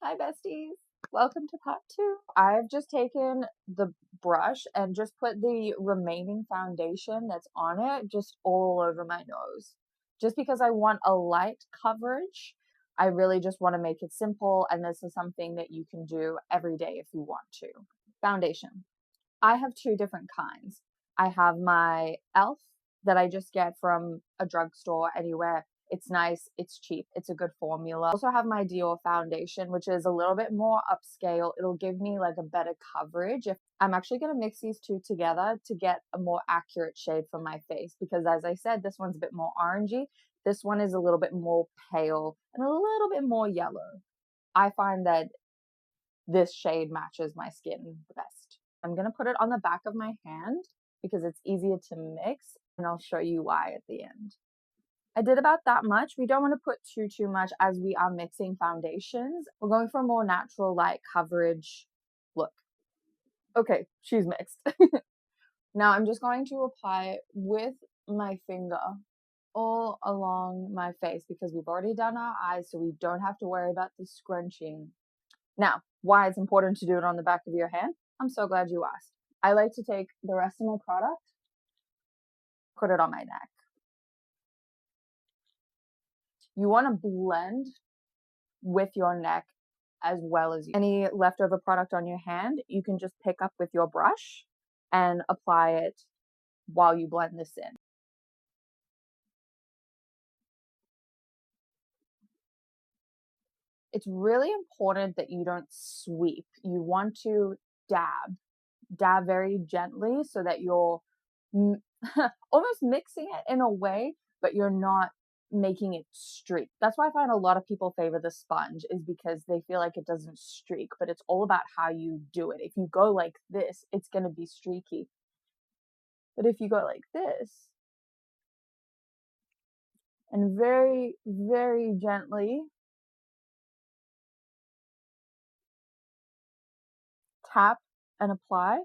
Hi, besties. Welcome to part two. I've just taken the brush and just put the remaining foundation that's on it just all over my nose. Just because I want a light coverage, I really just want to make it simple, and this is something that you can do every day if you want to. Foundation. I have two different kinds. I have my e.l.f. that I just get from a drugstore anywhere. It's nice, it's cheap, it's a good formula. I also have my Dior foundation, which is a little bit more upscale. It'll give me like a better coverage. If I'm actually going to mix these two together to get a more accurate shade for my face, because as I said, this one's a bit more orangey. This one is a little bit more pale and a little bit more yellow. I find that this shade matches my skin the best. I'm going to put it on the back of my hand because it's easier to mix, and I'll show you why at the end. I did about that much. We don't want to put too much as we are mixing foundations. We're going for a more natural light coverage look. Okay, she's mixed. Now I'm just going to apply it with my finger all along my face because we've already done our eyes, so we don't have to worry about the scrunching. Now, why it's important to do it on the back of your hand, I'm so glad you asked. I like to take the rest of my product, put it on my neck. You want to blend with your neck as well as any leftover product on your hand. You can just pick up with your brush and apply it while you blend this in. It's really important that you don't sweep. You want to dab very gently so that you're almost mixing it in a way, but you're not making it streak. That's why I find a lot of people favor the sponge, is because they feel like it doesn't streak, but it's all about how you do it. If you go like this, it's going to be streaky. But if you go like this and very, very gently tap and apply,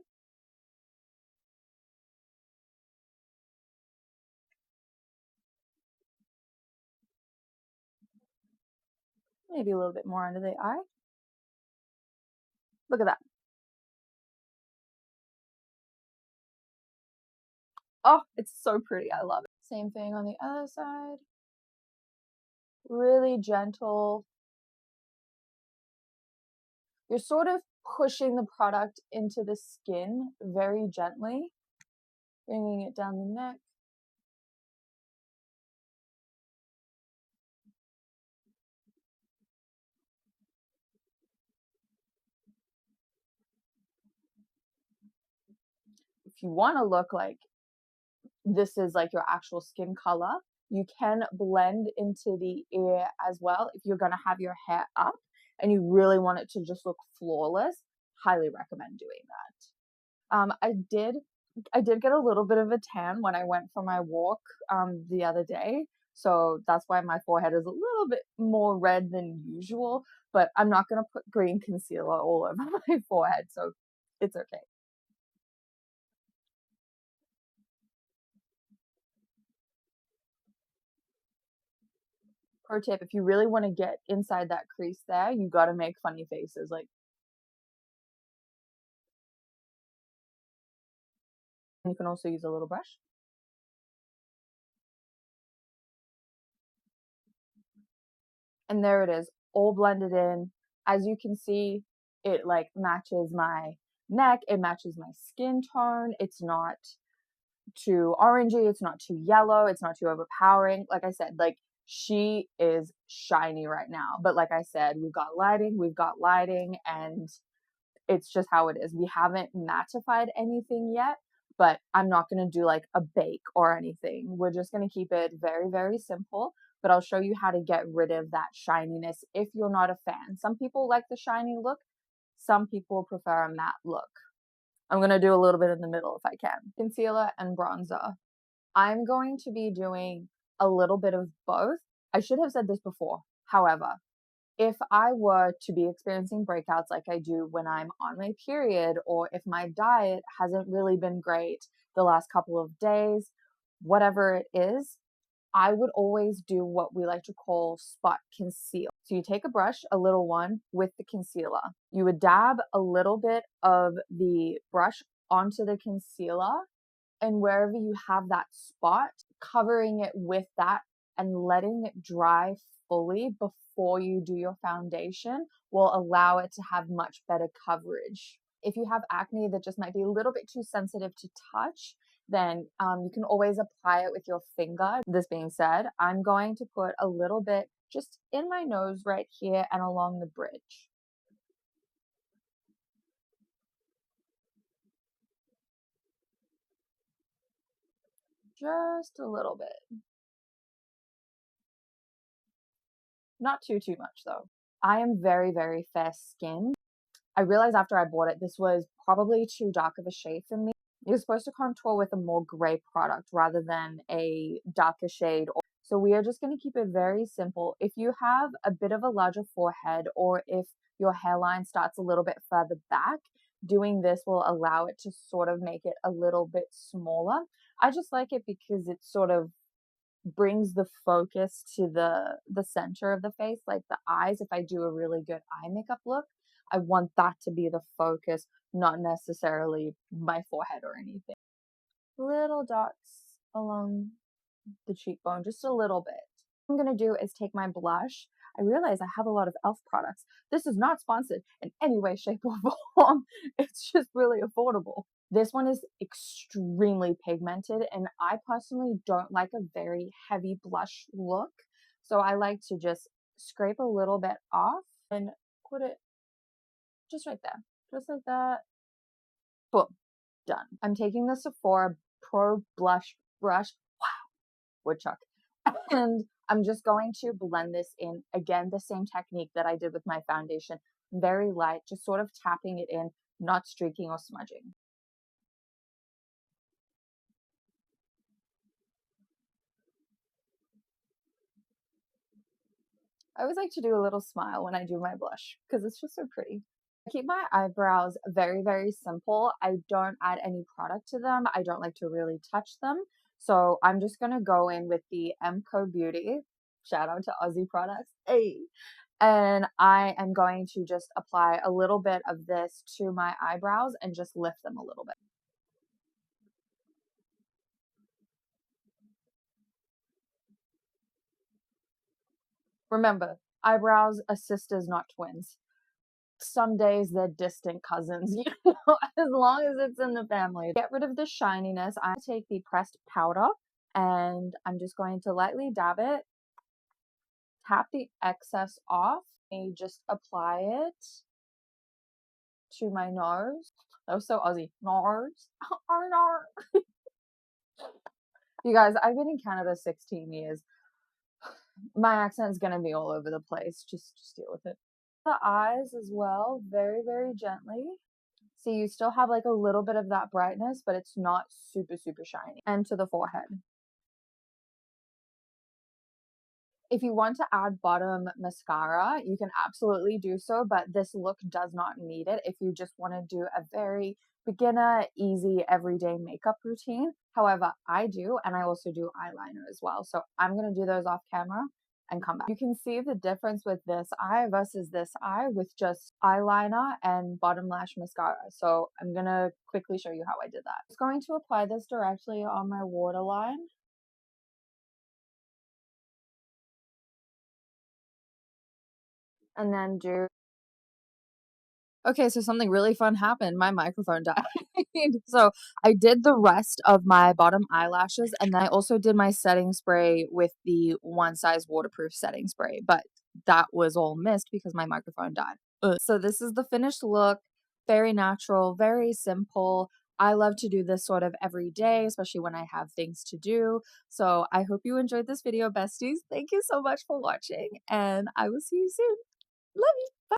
maybe a little bit more under the eye. Look at that. Oh, it's so pretty. I love it. Same thing on the other side. Really gentle. You're sort of pushing the product into the skin very gently, bringing it down the neck. If you want to look like this is like your actual skin color, you can blend into the ear as well. If you're going to have your hair up and you really want it to just look flawless, highly recommend doing that. I did get a little bit of a tan when I went for my walk the other day. So that's why my forehead is a little bit more red than usual, but I'm not going to put green concealer all over my forehead, so it's okay. Pro tip, if you really want to get inside that crease there, you got to make funny faces. Like, you can also use a little brush. And there it is, all blended in. As you can see, it like matches my neck, it matches my skin tone. It's not too orangey, it's not too yellow, it's not too overpowering. Like I said, like she is shiny right now. But like I said, we've got lighting, and it's just how it is. We haven't mattified anything yet, but I'm not going to do like a bake or anything. We're just going to keep it very, very simple. But I'll show you how to get rid of that shininess if you're not a fan. Some people like the shiny look, some people prefer a matte look. I'm going to do a little bit in the middle if I can. Concealer and bronzer. I'm going to be doing a little bit of both. I should have said this before. However, if I were to be experiencing breakouts like I do when I'm on my period, or if my diet hasn't really been great the last couple of days, whatever it is, I would always do what we like to call spot conceal. So you take a brush, a little one, with the concealer. You would dab a little bit of the brush onto the concealer, and wherever you have that spot, covering it with that and letting it dry fully before you do your foundation will allow it to have much better coverage. If you have acne that just might be a little bit too sensitive to touch, then you can always apply it with your finger. This being said, I'm going to put a little bit just in my nose right here and along the bridge. Just a little bit. Not too much though. I am very, very fair skinned. I realized after I bought it, this was probably too dark of a shade for me. You're supposed to contour with a more gray product rather than a darker shade. So we are just going to keep it very simple. If you have a bit of a larger forehead or if your hairline starts a little bit further back, doing this will allow it to sort of make it a little bit smaller. I just like it because it sort of brings the focus to the center of the face, like the eyes. If I do a really good eye makeup look, I want that to be the focus, not necessarily my forehead or anything. Little dots along the cheekbone, just a little bit. What I'm gonna do is take my blush. I realize I have a lot of e.l.f. products. This is not sponsored in any way, shape, or form. It's just really affordable. This one is extremely pigmented, and I personally don't like a very heavy blush look. So I like to just scrape a little bit off and put it just right there. Just like that. Boom. Done. I'm taking the Sephora Pro Blush Brush. Wow. Woodchuck. And I'm just going to blend this in. Again, the same technique that I did with my foundation. Very light, just sort of tapping it in, not streaking or smudging. I always like to do a little smile when I do my blush because it's just so pretty. I keep my eyebrows very, very simple. I don't add any product to them. I don't like to really touch them. So I'm just going to go in with the Emco Beauty. Shout out to Aussie products. Hey. And I am going to just apply a little bit of this to my eyebrows and just lift them a little bit. Remember, eyebrows are sisters, not twins. Some days they're distant cousins, as long as it's in the family. Get rid of the shininess. I take the pressed powder and I'm just going to lightly dab it, tap the excess off, and just apply it to my nose. That was so Aussie. Nose. Nose. You guys, I've been in Canada 16 years. My accent's gonna be all over the place. Just deal with it. The eyes as well, very, very gently. So you still have like a little bit of that brightness, but it's not super, super shiny. And to the forehead. If you want to add bottom mascara, you can absolutely do so, but this look does not need it if you just want to do a very beginner, easy, everyday makeup routine. However, I do, and I also do eyeliner as well. So I'm going to do those off camera and come back. You can see the difference with this eye versus this eye with just eyeliner and bottom lash mascara. So I'm going to quickly show you how I did that. I'm just going to apply this directly on my waterline. And then do okay, so something really fun happened. My microphone died. So I did the rest of my bottom eyelashes, and then I also did my setting spray with the one size waterproof setting spray, but that was all missed because my microphone died. Ugh. So this is the finished look. Very natural, very simple. I love to do this sort of every day, especially when I have things to do. So I hope you enjoyed this video, besties. Thank you so much for watching, and I will see you soon. Love you. Bye.